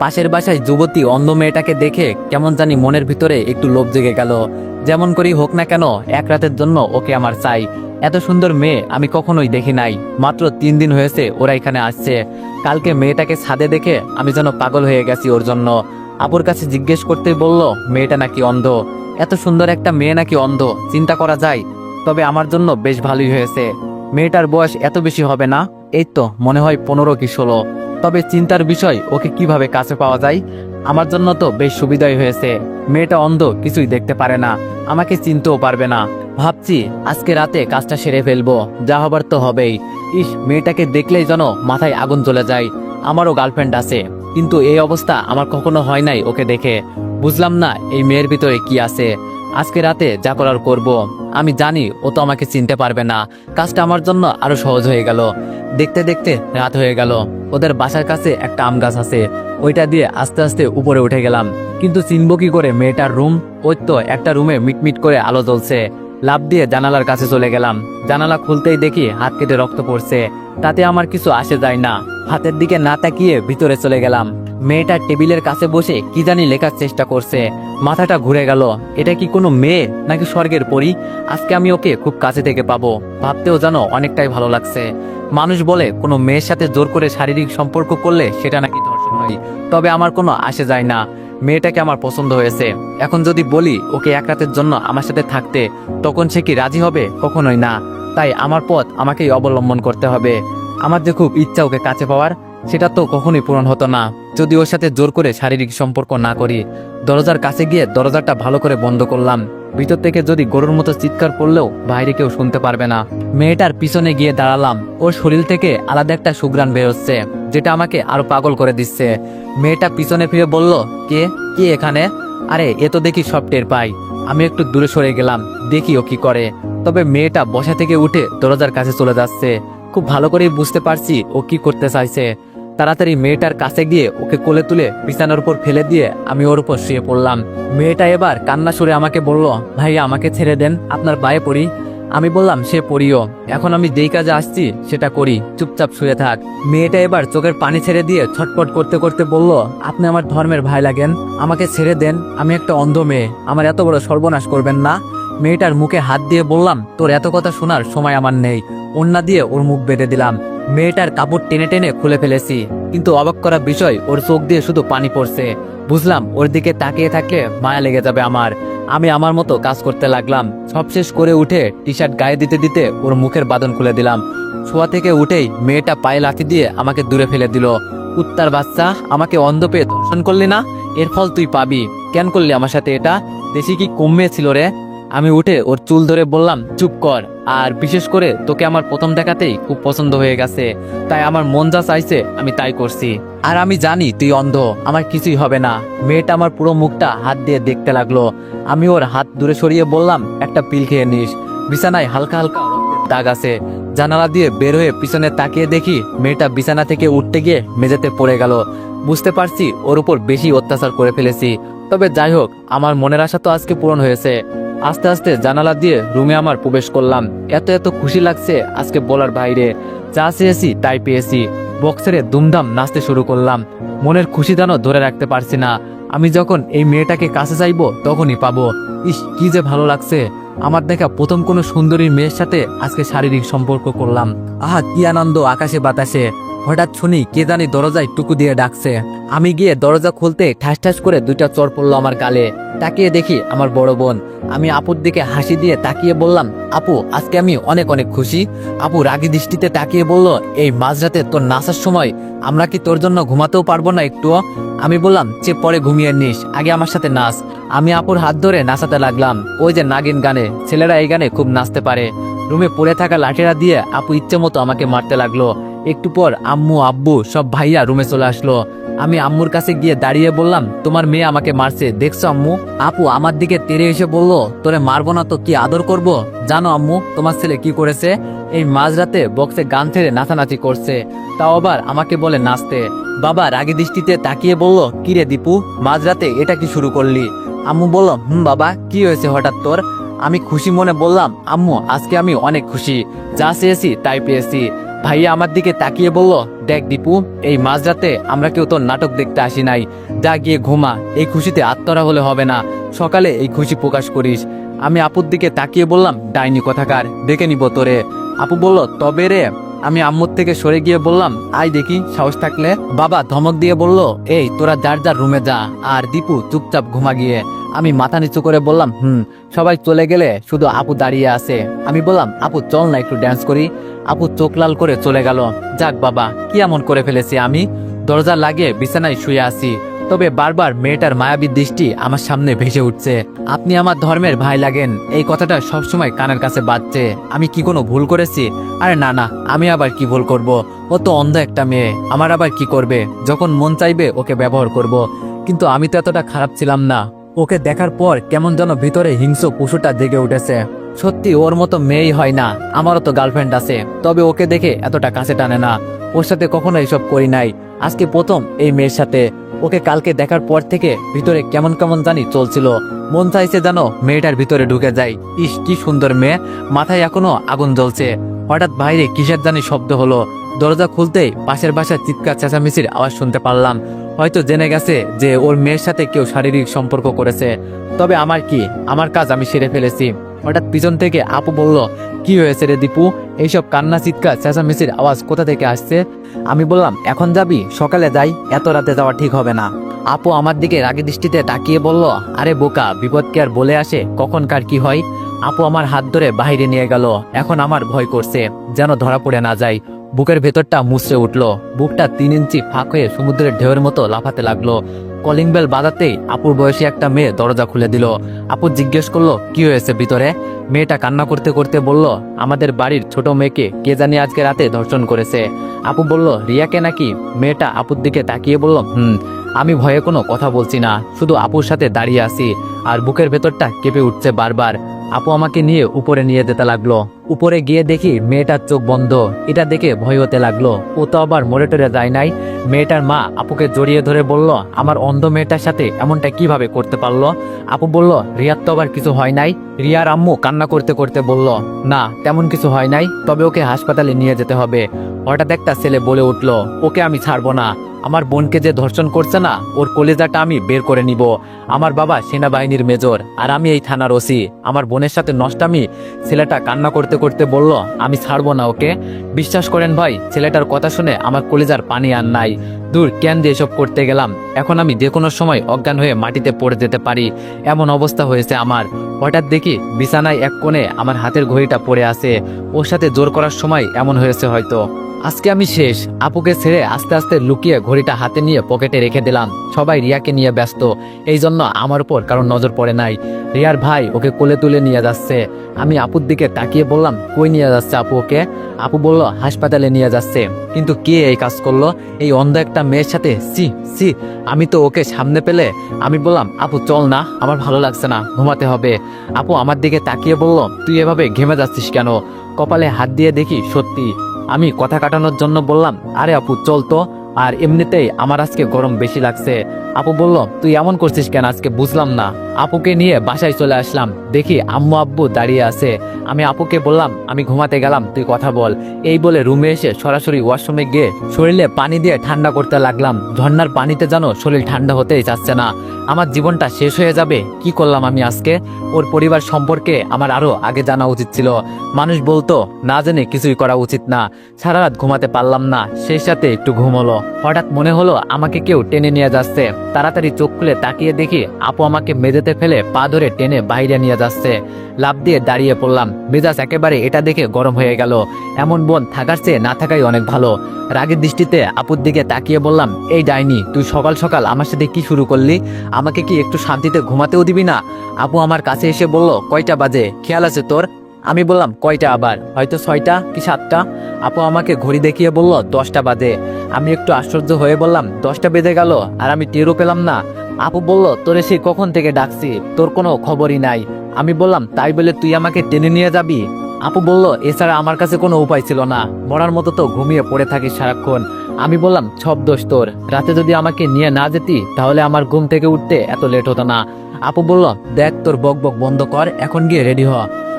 পাশের বাসায় যুবতী অন্ধ মেয়েটাকে দেখে কেমন জানি মনের ভিতরে একটু লোভ জেগে গেল। যেমন করেই হোক না কেন এক রাতের জন্য ওকে আমার চাই। এত সুন্দর মেয়ে আমি কখনোই দেখি নাই। মাত্র 3 দিন হয়েছে ওরা এখানে আসছে। কালকে মেয়েটাকে ছাদে দেখে আমি যেন পাগল হয়ে গেছি ওর জন্য। আপুর কাছে জিজ্ঞেস করতেই বলল মেয়েটা নাকি অন্ধ। এত সুন্দর একটা মেয়ে নাকি অন্ধ, চিন্তা করা যায়। তবে আমার জন্য বেশ ভালোই হয়েছে। মেয়েটার বয়স এত বেশি হবে না, এই তো মনে হয় 15 কি 16। তবে চিন্তার বিষয় ওকে কিভাবে কাছে পাওয়া যায়। আমার জন্য তো বেশ সুবিধাই হয়েছে। মেয়েটা অন্ধ, কিছুই দেখতে পারে না, আমাকে চিনতেও পারবে না। ভাবছি আজকে রাতে কাজটা সেরে ফেলবো, যা হবার তো হবেই। ইস, মেয়েটাকে দেখলেই যেন মাথায় আগুন জ্বলে যায়। আমারও গার্লফ্রেন্ড আছে, কিন্তু এই অবস্থা আমার কখনো হয় নাই ওকে দেখে। বুঝলাম না এই মেয়ের ভিতরে কি আছে। আজকে রাতে যা করার করব। আমি জানি ও তো আমাকে চিনতে পারবে না। কাজটা আমার জন্য আরো সহজ হয়ে গেল। দেখতে দেখতে রাত হয়ে গেল। ওদের বাসার কাছে একটা আম গাছ আছে, ওইটা দিয়ে আস্তে আস্তে উপরে উঠে গেলাম। কিন্তু চিনব কি করে মেয়েটার রুম? ওই তো একটা রুমে মিটমিট করে আলো জ্বলছে। লাফ দিয়ে জানালার কাছে চলে গেলাম। জানালা খুলতেই দেখি হাত কেটে রক্ত পড়ছে। তাতে আমার কিছু আসে যায় না। হাতের দিকে না তাকিয়ে ভিতরে চলে গেলাম। মেয়েটা টেবিলের কাছে বসে কি জানি লেখার চেষ্টা করছে। মাথাটা ঘুরে গেল। এটা কি কোনো মেয়ে নাকি স্বর্গের পরী? আজকে আমি ওকে খুব কাছে থেকে পাবো, ভাবতেও যেন অনেকটাই ভালো লাগছে। মানুষ বলে কোনো মেয়ের সাথে জোর করে শারীরিক সম্পর্ক করলে সেটা নাকি ধর্ষণ হয়। তবে আমার কোনো আসে যায় না। মেয়েটাকে আমার পছন্দ হয়েছে। এখন যদি বলি ওকে এক রাতের জন্য আমার সাথে থাকতে, তখন সে কি রাজি হবে? কখনোই না। তাই আমার পথ আমাকেই অবলম্বন করতে হবে। আমার যে খুব ইচ্ছা ওকে কাছে পাওয়ার, সেটা তো কখনোই পূরণ হতো না যদি ওর সাথে জোর করে শারীরিক সম্পর্ক না করি। দরজার কাছে গিয়ে দরজাটা ভালো করে বন্ধ করলাম। ভিতর থেকে যদি গরুর মতো চিৎকার করলেও বাইরে কেউ শুনতে পারবে না। মেয়েটার পিছনে গিয়ে দাঁড়ালাম। ওর শরীর থেকে আলাদা একটা সুঘ্রাণ বেরোচ্ছে, যেটা আমাকে আরো পাগল করে দিচ্ছে। মেয়েটা পিছনে ফিরে বলল, কে কে এখানে? আরে এ তো দেখি সব টের পাই। আমি একটু দূরে সরে গেলাম, দেখি ও কি করে। তবে মেয়েটা বসা থেকে উঠে দরজার কাছে চলে যাচ্ছে। খুব ভালো করেই বুঝতে পারছি ও কি করতে চাইছে। তাড়াতাড়ি মেয়েটার কাছে গিয়ে ওকে কোলে তুলে বিছানার উপর ফেলে দিয়ে আমি ওর উপর শুয়ে পড়লাম। মেয়েটা এবার কান্না সুরে আমাকে বলল, ভাইয়া আমাকে ছেড়ে দেন, আপনার পায়ে পড়ি। আমি বললাম সে পড়িও, এখন আমি যেই কাজে আসছি সেটা করি, চুপচাপ শুয়ে থাক। মেয়েটা এবার চোখের পানি ছেড়ে দিয়ে ছটফট করতে করতে বলল, আপনি আমার ধর্মের ভাই লাগেন, আমাকে ছেড়ে দেন। আমি একটা অন্ধ মেয়ে, আমার এত বড় সর্বনাশ করবেন না। মেয়েটার মুখে হাত দিয়ে বললাম, তোর এত কথা শোনার সময় আমার নেই। ওড়না দিয়ে ওর মুখ বেঁধে দিলাম। মেয়েটার কাপড় টেনে টেনে খুলে ফেলেছি, কিন্তু অবাক করা বিষয় ওর চোখ দিয়ে শুধু পানি পড়ছে। বুঝলাম ওর দিকে তাকিয়ে থাকলে মায়া লেগে যাবে আমার। আমি আমার মতো কাজ করতে লাগলাম। সব শেষ করে উঠে টি শার্ট গায়ে দিতে দিতে ওর মুখের বাঁধন খুলে দিলাম। শোয়া থেকে উঠেই মেয়েটা পায়ে লাথি দিয়ে আমাকে দূরে ফেলে দিল। কুত্তার বাচ্চা, আমাকে অন্ধ পেয়ে ধর্ষণ করলি না? এর ফল তুই পাবি। কেন করলি আমার সাথে এটা? দেশি কি কমে ছিল রে? আমি উঠে ওর চুল ধরে বললাম, চুপ কর। আর বিশেষ করে তোকে আমার প্রথম দেখাতেই খুব পছন্দ হয়ে গেছে, তাই আমার মন যা চাইছে আমি তাই করছি। আর আমি জানি তুই অন্ধ, আমার কিছুই হবে না। মেয়েটা আমার পুরো মুখটা হাত দিয়ে দেখতে লাগলো। আমি ওর হাত দূরে সরিয়ে বললাম, একটা পিল খেয়ে নিস। বিছানায় হালকা হালকা রক্তের দাগ আছে। জানালা দিয়ে বের হয়ে পিছনে তাকিয়ে দেখি মেয়েটা বিছানা থেকে উঠতে গিয়ে মেঝেতে পড়ে গেল। বুঝতে পারছি ওর উপর বেশি অত্যাচার করে ফেলেছি। তবে যাই হোক, আমার মনের আশা তো আজকে পূরণ হয়েছে। আস্তে আস্তে জানালা দিয়ে রুমে আমার প্রবেশ করলাম। এত এত খুশি লাগছে আজকে বলার বাইরে। যা চেয়েছি তাই পেয়েছি। বক্সেরে দুমদাম নাচতে শুরু করলাম। মনের খুশি যেন ধরে রাখতে পারছি না। আমি যখন এই মেয়েটাকে কাছে চাইবো তখনই পাবো। ইস, কি যে ভালো লাগছে। আমার দেখা প্রথম কোনো সুন্দরী মেয়ের সাথে আজকে শারীরিক সম্পর্ক করলাম। আহা, কি আনন্দ আকাশে বাতাসে। হঠাৎ শুনি কে জানি দরজায় টুকু দিয়ে ডাকছে। আমি গিয়ে দরজা খুলতে ঠাস ঠাস করে 2টা চড় পড়লো আমার গালে। তাকিয়ে দেখি আমার বড় বোন। আমি আপুর দিকে হাসি দিয়ে তাকিয়ে বললাম, আপু আজকে আমি অনেক অনেক খুশি। আপু রাগী দৃষ্টিতে তাকিয়ে বলল, এই মাঝরাতে তোর নাচার সময় আমরা কি তোর জন্য ঘুমাতেও পারবো না একটুও? আমি বললাম, যে পরে ঘুমিয়ে নিস, আগে আমার সাথে নাচ। আমি আপুর হাত ধরে নাচাতে লাগলাম। ওই যে নাগিন গানে, ছেলেরা এই গানে খুব নাচতে পারে। রুমে পড়ে থাকা লাঠিরা দিয়ে আপু ইচ্ছে মতো আমাকে মারতে লাগলো। একটু পর আম্মু আব্বু সব ভাইয়া রুমে চলে আসলো। আমি আম্মুর কাছে গিয়ে দাঁড়িয়ে বললাম, তোমার মেয়ে আমাকে মারছে, দেখছো আম্মু? আপু আমার দিকে তেড়ে এসে বলল, তোরে মারবো না তো কি আদর করব? জানো আম্মু তোমার ছেলে কি করেছে? এই মাঝরাতে বক্সে গান ছেড়ে নাচানাচি করছে, তাও আবার আমাকে বলে নাচতে। বাবা রাগী দৃষ্টিতে তাকিয়ে বলল, কিরে দীপু, মাঝরাতে এটা কি শুরু করলি? আম্মু বলল, বাবা কি হয়েছে হঠাৎ তোর? আমি খুশি মনে বললাম, আম্মু আজকে আমি অনেক খুশি, যা চেয়েছি তাই পেয়েছি। ভাইয়া আমার দিকে তাকিয়ে বলল, দেখ দীপু, এই মাঝরাতে আমরা কেউ তোর নাটক দেখতে আসি নাই, যা গিয়ে ঘুমা, এই খুশিতে আত্মরা হলে হবে না, সকালে এই খুশি প্রকাশ করিস। আমি আপুর দিকে তাকিয়ে বললাম, ডাইনি কথাকার, দেখে নিব তোরে। আপু বলল, তবে রে। আমি আম্মুর থেকে সরে গিয়ে বললাম, আই দেখি সাহস থাকলে। বাবা ধমক দিয়ে বলল, এই তোরা যার যার রুমে যা, আর দীপু চুপচাপ ঘুমা গিয়ে। আমি মাথা নিচু করে বললাম, সবাই চলে গেলে শুধু আপু দাঁড়িয়ে আছে। আমি বললাম, আপু চল না একটু ড্যান্স করি। আপু চোখ লাল করে চলে গেল। যাক বাবা, কি এমন করে ফেলেছি আমি? দরজা লাগিয়ে বিছানায় শুয়ে আছি, তবে বারবার মেয়েটার মায়াবী দৃষ্টি আমার সামনে ভেসে উঠছে। আপনি আমার ধর্মের ভাই লাগেন, এই কথাটা সবসময় কানের কাছে বাজছে। আমি কি কোনো ভুল করেছি? আরে না না, আমি আবার কি ভুল করব? ও তো অন্ধ একটা মেয়ে, আমার আবার কি করবে? যখন মন চাইবে ওকে ব্যবহার করব। কিন্তু আমি তো এতটা খারাপ ছিলাম না। ওকে দেখার পর কেমন যেন ভিতরে হিংস্র পশুটা জেগে উঠেছে। সত্যি ওর মতো মেয়েই হয় না, আমারও তো গার্লফ্রেন্ড আছে, তবে ওকে দেখে এতটা কাছে টানে না। ওর সাথে কখনো এসব করি নাই, আজকে প্রথম এই মেয়ের সাথে। ওকে কালকে দেখার পর থেকে ভিতরে কেমন কেমন জানি চলছিল, মন চাইছে যেন মেয়েটার ভিতরে ঢুকে যাই। ইস কি সুন্দর মেয়ে, মাথায় এখনো আগুন জ্বলছে। হঠাৎ বাইরে কিসের জানি শব্দ হলো, দরজা খুলতেই পাশের বাসার চিৎকার চেঁচামেচির আওয়াজ শুনতে পারলাম। হয়তো জেনে গেছে যে ওর মেয়ের সাথে কেউ শারীরিক সম্পর্ক করেছে। তবে আমার কি, আমার কাজ আমি সেরে ফেলেছি। হঠাৎ পিছন থেকে আপু বলল, কি হয়েছে রে দীপু? এইসব কান্না চিৎকার চেঁচামেচির আওয়াজ কোথা থেকে আসছে? আমি বললাম, এখন যাবি? সকালে যাই, এত রাতে যাওয়া ঠিক হবে না। আপু আমার দিকে রাগী দৃষ্টিতে তাকিয়ে বলল, আরে বোকা, বিপদ কি আর বলে আসে, কখন কার কি হয়? আপু আমার হাত ধরে বাইরে নিয়ে গেল। এখন আমার ভয় করছে, যেন ধরা পড়ে না যায়। বুকের ভেতরটা মুচড়ে উঠল, বুকটা 3 ইঞ্চি ফাঁক হয়ে সমুদ্রের ঢেউয়ের মতো লাফাতে লাগলো। কলিং বেল বাজাতেই আপুর বয়সী একটা মেয়ে দরজা খুলে দিল। আপু জিজ্ঞেস করলো, কি হয়েছে ভিতরে? মেয়েটা কান্না করতে করতে বলল, আমাদের বাড়ির ছোট মেয়েকে কে জানি আজকে রাতে ধর্ষণ করেছে। আপু বলল, রিয়াকে নাকি? মেয়েটা আপুর দিকে তাকিয়ে বলল, আমি ভয়ে কোনো কথা বলছি না, শুধু আপুর সাথে দাঁড়িয়ে আছি, আর বুকের ভেতরটা কেঁপে উঠছে বারবার। আপু আমাকে নিয়ে উপরে নিয়ে যেতে লাগলো। উপরে গিয়ে দেখি মেয়েটার চোখ বন্ধ। এটা দেখে ভয় হতে লাগলো, ও তো আবার মরে টরে যায় নাই। মেয়েটার মা আপুকে জড়িয়ে ধরে বলল, আমার অন্ধ মেয়েটার সাথে এমনটা কিভাবে করতে পারলো? আপু বলল, রিয়ার তো আবার কিছু হয় নাই। রিয়ার আম্মু কান্না করতে করতে বলল, না তেমন কিছু হয় নাই, তবে ওকে হাসপাতালে নিয়ে যেতে হবে। হঠাৎ একটা ছেলে বলে উঠল, ওকে আমি ছাড়বো না। আমার বোনকে যে ধর্ষণ করছে না, ওর কলেজাটা আমি বের করে নিব। আমার বাবা সেনাবাহিনীর মেজর, আর আমি এই থানার ওসি। আমার বোনের সাথে নষ্টামি। ছেলেটা কান্না করতে করতে বলল, আমি ছাড়বো না ওকে। বিশ্বাস করেন ভাই, ছেলেটার কথা শুনে আমার কলেজার পানি আর নাই। দূর, কেন দিয়ে এসব করতে গেলাম? এখন আমি যে কোনো সময় অজ্ঞান হয়ে মাটিতে পড়ে যেতে পারি, এমন অবস্থা হয়েছে আমার। হঠাৎ দেখি বিছানায় এক কোণে আমার হাতের ঘড়িটা পড়ে আছে। ওর সাথে জোর করার সময় এমন হয়েছে হয়তো। আজকে আমি শেষ। আপুকে ছেড়ে আস্তে আস্তে লুকিয়ে ঘড়িটা হাতে নিয়ে পকেটে রেখে দিলাম। সবাই রিয়াকে নিয়ে ব্যস্ত, এই জন্য আমার উপর কারণ নজর পড়ে নাই। রিয়ার ভাই ওকে কোলে তুলে নিয়ে যাচ্ছে। আমি আপুর দিকে তাকিয়ে বললাম, কই নিয়ে যাচ্ছে আপু ওকে? আপু বলল, হাসপাতালে নিয়ে যাচ্ছে। কিন্তু কে এই কাজ করলো? এই অন্ধ একটা মেয়ের সাথে? সি সি, আমি তো ওকে সামনে পেলে। আমি বললাম, আপু চল না, আমার ভালো লাগছে না, ঘুমাতে হবে। আপু আমার দিকে তাকিয়ে বলল, তুই এভাবে ঘেমে যাচ্ছিস কেন? কপালে হাত দিয়ে দেখি সত্যি। আমি কথা কাটানোর জন্য বললাম, আরে আপু চল তো, আর এমনিতেই আমার আজকে গরম বেশি লাগছে। আপু বলল, তুই এমন করছিস কেন আজকে, বুঝলাম না। আপুকে নিয়ে বাসায় চলে আসলাম, দেখি আম্মু আব্বু দাঁড়িয়ে আছে। আমি আপুকে বললাম, আমি ঘুমাতে গেলাম, তুই কথা বল। এই বলে রুমে এসে সরাসরি ওয়াশরুমে গিয়ে শরীরে পানি দিয়ে ঠান্ডা করতে লাগলাম। ঝর্ণার পানিতে যেন শরীর ঠান্ডা হতেই চাচ্ছে না। আমার জীবনটা শেষ হয়ে যাবে। কি করলাম আমি আজকে? ওর পরিবার সম্পর্কে আমার আরো আগে জানা উচিত ছিল। মানুষ বলতো না জেনে কিছুই করা উচিত না। সারা রাত ঘুমাতে পারলাম না, সেই সাথে একটু ঘুম হলো। হঠাৎ মনে হলো আমাকে কেউ টেনে নিয়ে যাচ্ছে। তাড়াতাড়ি চোখ খুলে তাকিয়ে দেখি আপু আমাকে মেঝেতে ফেলে পা ধরে টেনে বাইরে নিয়ে যাচ্ছে। লাফ দিয়ে দাঁড়িয়ে পড়লাম। মেজাজ একেবারে এটা দেখে গরম হয়ে গেল। এমন বোন থাকার চেয়ে না থাকাই অনেক ভালো। রাগের দৃষ্টিতে আপুর দিকে তাকিয়ে বললাম, এই ডাইনি, তুই সকাল সকাল আমার সাথে কি শুরু করলি? আমাকে কি একটু শান্তিতে ঘুমাতেও দিবি না? আপু আমার কাছে এসে বলল, কয়টা বাজে, খেয়াল আছে তোর? আমি বললাম, কয়টা আবার? হয়তো 6টা কি 7টা। আপু আমাকে ঘড়ি দেখিয়ে বলল, 10টা বাজে। আমি একটু আশ্চর্য হয়ে বললাম, 10টা বেজে গেল আর আমি টেরও পেলাম না? আপু বলল, তোরে সেই কখন থেকে ডাকছি, তোর কোনো খবরই নাই। আমি বললাম, তাই বলে তুই আমাকে টেনে নিয়ে যাবি? আপু বলল, এছাড়া আমার কাছে কোনো উপায় ছিল না, মরার মতো তো ঘুমিয়ে পড়ে থাকিস সারাক্ষণ। আমি বললাম সব দোষ তোর, রাতে যদি আমাকে নিয়ে না যেতি তাহলে আমার ঘুম থেকে উঠতে এত লেট হতো না। আপু বলল, দেখ তোর বক বক বন্ধ কর, এখন গিয়ে রেডি হ।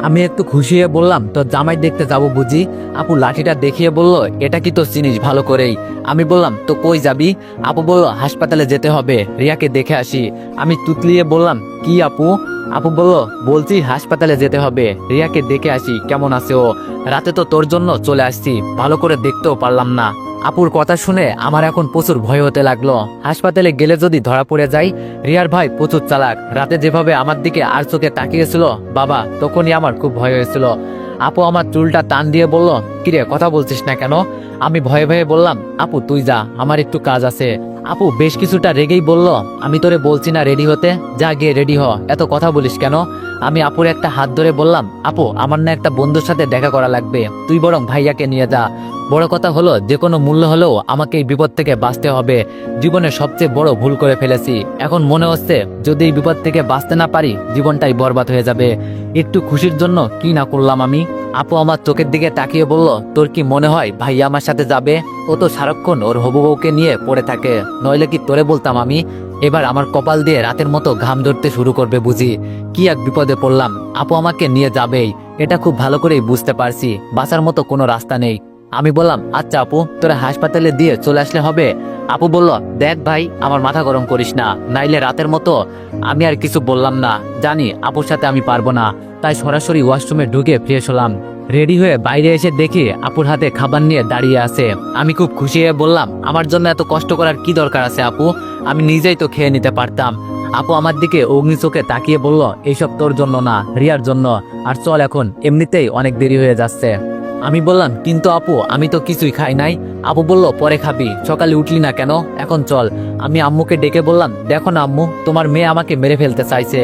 আমি একটু খুশি হয়ে বললাম, তোর জামাই দেখতে যাবো বুঝি? আপু লাঠিটা দেখিয়ে বলল, এটা কি তো চিনিস ভালো করেই? আমি বললাম, তো কই যাবি? আপু বলল, হাসপাতালে যেতে হবে, রিয়াকে দেখে আসি। আমি তুতলিয়ে বললাম, কি আপু? আপু বলল, বলছি হাসপাতালে যেতে হবে, রিয়াকে দেখে আসি কেমন আছে ও। রাতে তো তোর জন্য চলে আসছি, ভালো করে দেখতেও পারলাম না। আপুর কথা শুনে আমার এখন প্রচুর ভয় হতে লাগলো। হাসপাতালে গেলে যদি ধরা পড়ে যাই। রিয়ার ভাই প্রচুর চালাক, রাতে যেভাবে আমার দিকে আর চোখে তাকিয়েছিল বাবা, তখনই আমার খুব ভয় হয়েছিল। আপু আমার চুলটা টান দিয়ে বলল, কিরে কথা বলছিস না কেন? আমি ভয়ে ভয়ে বললাম, আপু তুই যা, আমার একটু কাজ আছে। আপু বেশ কিছুটা রেগেই বলল, আমি তোরে বলছি না রেডি হতে, যা গিয়ে রেডি হ, এত কথা বলিস কেন? আমি আপুর একটা হাত ধরে বললাম, আপু আমার না একটা বন্ধুর সাথে দেখা করা লাগবে, তুই বরং ভাইয়াকে নিয়ে যা। বড় কথা হলো যে কোনো মূল্য হলেও আমাকে এই বিপদ থেকে বাঁচতে হবে। জীবনে সবচেয়ে বড় ভুল করে ফেলেছি, এখন মনে হচ্ছে যদি এই বিপদ থেকে বাঁচতে না পারি জীবনটাই বরবাদ হয়ে যাবে। একটু খুশির জন্য কি না করলাম আমি। আপু আমার চোখের দিকে তাকিয়ে বলল, তোর কি মনে হয় ভাইয়া আমার সাথে যাবে? ও তো সারাক্ষণ ওর হবু বউকে নিয়ে পড়ে থাকে, নইলে কি তোরে বলতাম আমি? এবার আমার কপাল দিয়ে রাতের মতো ঘাম ধরতে শুরু করবে বুঝি। কি এক বিপদে পড়লাম, আপু আমাকে নিয়ে যাবেই, এটা খুব ভালো করেই বুঝতে পারছি, বাঁচার মতো কোনো রাস্তা নেই। আমি বললাম, আচ্ছা আপু তোরা হাসপাতালে দিয়ে চলে আসলে হবে। আপু বলল, দেখ ভাই আমার মাথা গরম করিস না, নাইলে রাতের মতো। আমি আর কিছু বললাম না, জানি আপুর সাথে আমি পারবো না, তাই সরাসরি ওয়াশরুমে ঢুকে ফ্রেশ হলাম। রেডি হয়ে বাইরে এসে দেখি আপুর হাতে খাবার নিয়ে দাঁড়িয়ে আছে। আমি খুব খুশি হয়ে বললাম, আমার জন্য এত কষ্ট করার কি দরকার আছে আপু, আমি নিজেই তো খেয়ে নিতে পারতাম। আপু আমার দিকে অগ্নি চোখে তাকিয়ে বলল, এইসব তোর জন্য না, রিয়ার জন্য, আর চল এখন, এমনিতেই অনেক দেরি হয়ে যাচ্ছে। আমি বললাম, কিন্তু আপু আমি তো কিছুই খাই নাই। আপু বলল, পরে খাবি, সকালে উঠলি না কেন, এখন চল। আমি আম্মুকে ডেকে বললাম, দেখো না আম্মু, তোমার মেয়ে আমাকে মেরে ফেলতে চাইছে।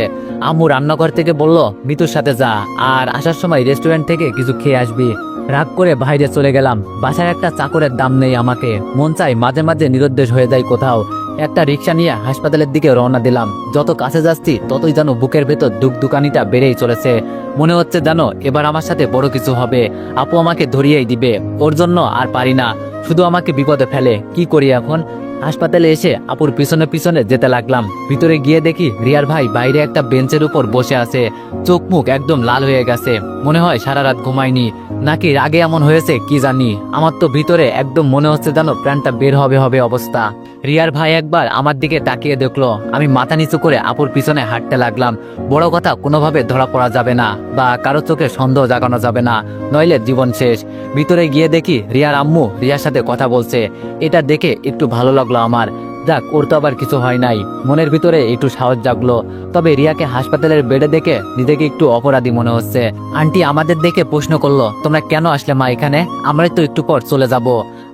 আম্মু রান্নাঘর থেকে বলল, মিতুর সাথে যা, আর আসার সময় রেস্টুরেন্ট থেকে কিছু খেয়ে আসবি। রাগ করে বাইরে চলে গেলাম। বাসার একটা চাকরের দাম নেই আমাকে, মন চাই মাঝে মাঝে নিরুদ্দেশ হয়ে যায় কোথাও। একটা রিক্সা নিয়ে হাসপাতালের দিকে রওনা দিলাম। যত কাছে যাচ্ছি ততই যেন বুকের ভেতর দুকানিটা বেড়েই চলেছে। মনে হচ্ছে জানো এবার আমার সাথে বড় কিছু হবে, আপু আমাকে ধরিয়েই দিবে, ওর জন্য আর পারি না, শুধু আমাকে বিপদে ফেলে। কি করি এখন? হাসপাতালে এসে আপুর পিছনে পিছনে যেতে লাগলাম। ভিতরে গিয়ে দেখি রিয়ার ভাই বাইরে একটা বেঞ্চের উপর বসে আছে, চোখ মুখ একদম লাল হয়ে গেছে, মনে হয় সারা রাত ঘুমায়নি, নাকি রাগে এমন হয়েছে কি জানি। আমার তো ভিতরে একদম মনে হচ্ছে জানো প্রাণটা বের হবে হবে অবস্থা। রিয়ার ভাই একবার আমার দিকে তাকিয়ে দেখলো, আমি মাথা নিচু করে আপুর পিছনে হাঁটতে লাগলাম। বড় কথা কোনোভাবে ধরা পড়া যাবে না, বা কারো চোখে সন্দেহ জাগানো যাবে না, নইলে জীবন শেষ। ভিতরে গিয়ে দেখি রিয়ার আম্মু রিয়ার সাথে কথা বলছে, এটা দেখে একটু ভালো লাগলো আমার। যাক, ওর তো আবার কিছু হয় নাই, মনের ভিতরে একটু সাহস জাগলো। তবে রিয়াকে হাসপাতালের বেডে দেখে নিজেকে একটু অপরাধী মনে হচ্ছে। আন্টি আমাদের দেখে প্রশ্ন করলো, তোমরা কেন আসলে মা এখানে? আমরাই তো একটু পর চলে যাব।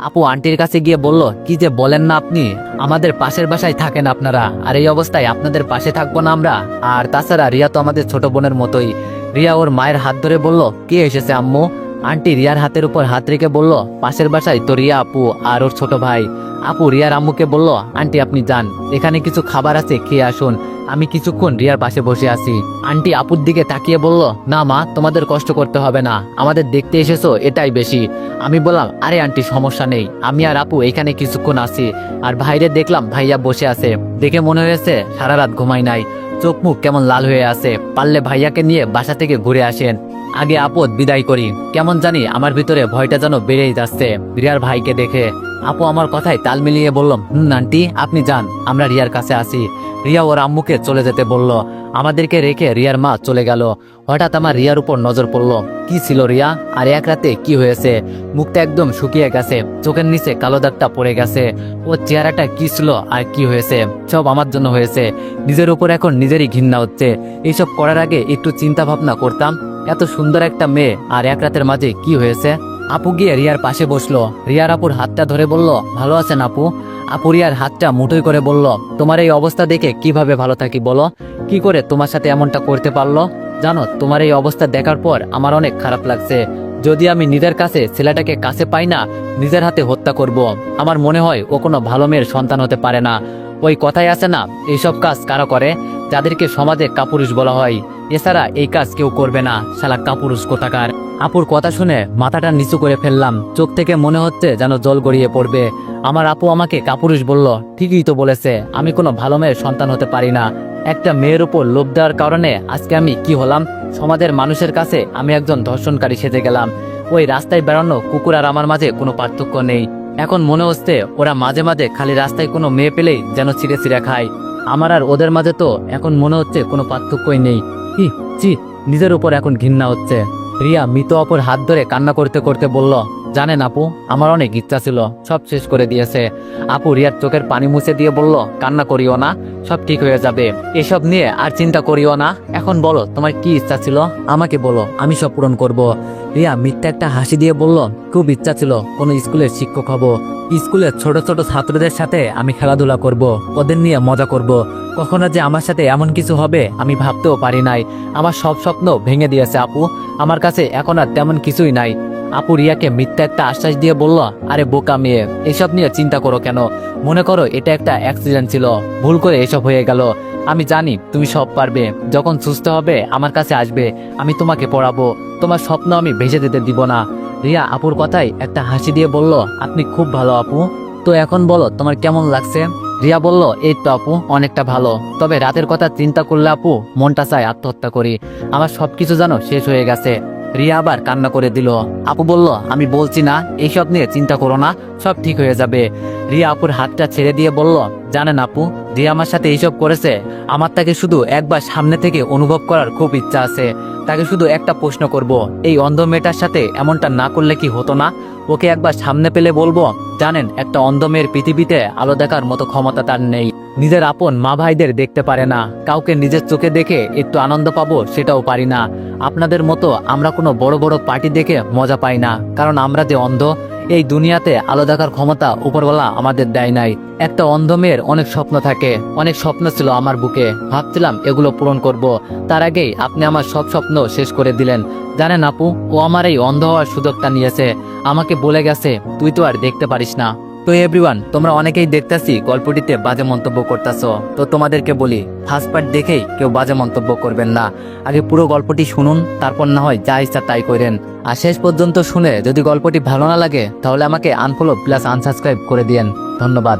আপু আন্টির কাছে গিয়ে বলল, কি যে বলেন না আপনি, আমাদের পাশের বাসায় থাকেন আপনারা, আর এই অবস্থায় আপনাদের পাশে থাকবো না আমরা? আর তাছাড়া রিয়া তো আমাদের ছোট বোনের মতোই। রিয়া ওর মায়ের হাত ধরে বলল, কে এসেছে আম্মু? আন্টি রিয়ার হাতের উপর হাত রেখে বলল, পাশের বাসায় তো রিয়া আপু আর ওর ছোট ভাই। আপু রিয়ার আম্মুকে বলল, আন্টি আপনি যান, এখানে কিছু খাবার আছে খেয়ে আসুন, আমি কিছুক্ষণ রিয়ার পাশে বসে আছি। আন্টি আপুর দিকে তাকিয়ে বলল, না মা তোমাদের কষ্ট করতে হবে না, আমাদের দেখতে এসেছো এটাই বেশি। আমি বললাম, আরে আন্টি সমস্যা নেই, আমি আর আপু এখানে কিছুক্ষণ আছি। আর বাইরে দেখলাম ভাইয়া বসে আছে, দেখে মনে হয়েছে সারা রাত ঘুমাই নাই, চোখ মুখ কেমন লাল হয়ে আছে, পারলে ভাইয়াকে নিয়ে বাসা থেকে ঘুরে আসেন, আগে আপদ বিদায় করি। কেমন জানি আমার ভিতরে ভয়টা যেন বেড়েই যাচ্ছে রিয়ার ভাইকে দেখে। আপু আমার কথায় তাল মিলিয়ে বললাম, আন্টি আপনি যান, আমরা রিয়ার কাছে আসি। রিয়া ওর আম্মুকে চলে যেতে বলল। আমাদেরকে রেখে রিয়ার মা চলে গেল। হঠাৎ আমার রিয়ার উপর নজর পড়লো। কি ছিল রিয়া? আর এক রাতে কি হয়েছে? মুখটা একদম শুকিয়ে গেছে, চোখের নিচে কালো দাগটা পড়ে গেছে। ও চেহারাটা কি ছিল আর কি হয়েছে? সব আমার জন্য হয়েছে। নিজের উপর এখন নিজেরই ঘৃণা হচ্ছে। এইসব করার আগে একটু চিন্তা ভাবনা করতাম। এত সুন্দর একটা মেয়ে, আর এক রাতের মাঝে কি হয়েছে? আপু গিয়ে রিয়ার পাশে বসলো। রিয়ার আপুর হাতটা ধরে বলল, ভালো আছেন আপু? আপু রিয়ার হাতটা মুঠোই করে বলল, তোমার এই অবস্থা দেখে কিভাবে ভালো থাকি বলো? কি করে তোমার সাথে এমনটা করতে পারলো? জানো তোমার এই অবস্থা দেখার পর আমার অনেক খারাপ লাগছে। যদি আমি নিজের কাছে ছেলেটাকে কাছে পাই না, নিজের হাতে হত্যা করব। আমার মনে হয় ও কোনো ভালো মেয়ের সন্তান হতে পারে না। ওই কথাই আছে না, এইসব কাজ কারা করে? যাদেরকে সমাজে কাপুরুষ বলা হয়। এছাড়া এই কাজ কেউ করবে না, শালা কাপুরুষ কোথাকার। আপুর কথা শুনে মাথাটা নিচু করে ফেললাম, চোখ থেকে মনে হচ্ছে যেন জল গড়িয়ে পড়বে। আমার আপু আমাকে কাপুরুষ বলল, ঠিকই তো বলেছে, আমি কোনো ভালো মেয়ের সন্তান হতে পারি না। একটা মেয়ের উপর লোভ দেওয়ার কারণে আজকে আমি কি হলাম, সমাজের মানুষের কাছে আমি একজন ধর্ষণকারী সেজে গেলাম। ওই রাস্তায় বেড়ানো কুকুর আর আমার মাঝে কোনো পার্থক্য নেই। এখন মনে হচ্ছে ওরা মাঝে মাঝে খালি রাস্তায় কোনো মেয়ে পেলেই যেন ছিঁড়ে ছিঁড়ে খায়। আমার আর ওদের মাঝে তো এখন মনে হচ্ছে কোনো পার্থক্যই নেই। ছি, নিজের উপর এখন ঘৃণা হচ্ছে। রিয়া মৃত অপর হাত ধরে কান্না করতে করতে বলল, জানেন আপু, আমার অনেক ইচ্ছা ছিল, সব শেষ করে দিয়েছে। আপু রিয়ার চোখের পানি মুছে দিয়ে বলল, কান্না করিও না, সব ঠিক হয়ে যাবে, এসব নিয়ে আর চিন্তা করিও না। এখন বলো তোমার কি ইচ্ছা ছিল, আমাকে বলো, আমি সব পূরণ করব। রিয়া মিথ্যা একটা হাসি দিয়ে বলল, খুব ইচ্ছা ছিল কোনো স্কুলের শিক্ষক হব। স্কুলের ছোট ছোট ছাত্রদের সাথে আমি খেলাধুলা করব, ওদের নিয়ে মজা করব। কখনো যে আমার সাথে এমন কিছু হবে আমি ভাবতেও পারি নাই। আমার সব স্বপ্ন ভেঙে দিয়েছে আপু, আমার কাছে এখন আর তেমন কিছুই নাই। আপু রিয়াকে মিথ্যা একটা আশ্বাস দিয়ে বলল, আরে বোকা মেয়ে, এসব নিয়ে চিন্তা করো কেন, মনে করো এটা একটা অ্যাক্সিডেন্ট ছিল, ভুল করে এসব হয়ে গেল। আমি জানি তুমি সব পারবে, যখন সুস্থ হবে আমার কাছে আসবে, আমি তোমাকে পড়াবো, তোমার স্বপ্ন আমি ভেসে যেতে দিব না। রিয়া আপুর কথায় একটা হাসি দিয়ে বলল, আপনি খুব ভালো আপু, তো এখন বলো তোমার কেমন লাগছে। রিয়া বলল, এই তো আপু, অনেকটা ভালো, তবে রাতের কথা চিন্তা করলে আপু মনটা চায় আত্মহত্যা করি, আমার সবকিছু যেন শেষ হয়ে গেছে। রিয়া আবার কান্না করে দিল। আপু বলল, আমি বলছি না এইসব নিয়ে চিন্তা করো না, সব ঠিক হয়ে যাবে। রিয়া আপুর হাতটা ছেড়ে দিয়ে বলল, জানেন আপু, রিয়া আমার সাথে এইসব করেছে, আমার তাকে শুধু একবার সামনে থেকে অনুভব করার খুব ইচ্ছা আছে। তাকে শুধু একটা প্রশ্ন করব, এই অন্ধ মেয়েটার সাথে এমনটা না করলে কি হতো না? ওকে একবার সামনে পেলে বলবো, জানেন, একটা অন্ধ মেয়ের পৃথিবীতে আলো দেখার মতো ক্ষমতা তার নেই। নিজের আপন মা ভাইদের দেখতে পারে না, কাউকে নিজের চোখে দেখে একটু আনন্দ পাবো সেটাও পারি না। আপনাদের মতো আমরা কোনো বড় বড় পার্টি দেখে মজা পাই না, কারণ আমরা যে অন্ধ, এই দুনিয়াতে আলো দেখার ক্ষমতা উপরওয়ালা আমাদের দেয় নাই। একটা অন্ধ মেয়ের অনেক স্বপ্ন থাকে, অনেক স্বপ্ন ছিল আমার বুকে, ভাবছিলাম এগুলো পূরণ করব। তার আগেই আপনি আমার সব স্বপ্ন শেষ করে দিলেন। জানেন আপু, ও আমার এই অন্ধ হওয়ার সুযোগটা নিয়েছে, আমাকে বলে গেছে তুই তো আর দেখতে পারিস না। তো এভরিওয়ান, তোমরা অনেকেই দেখতেছি গল্পটিতে বাজে মন্তব্য করতেছো, তো তোমাদেরকে বলি, ফার্স্ট পার্ট দেখেই কেউ বাজে মন্তব্য করবেন না, আগে পুরো গল্পটি শুনুন, তারপর না হয় যা ইচ্ছা তাই করেন। আর শেষ পর্যন্ত শুনে যদি গল্পটি ভালো না লাগে তাহলে আমাকে আনফলো প্লাস আনসাবস্ক্রাইব করে দিয়েন। ধন্যবাদ।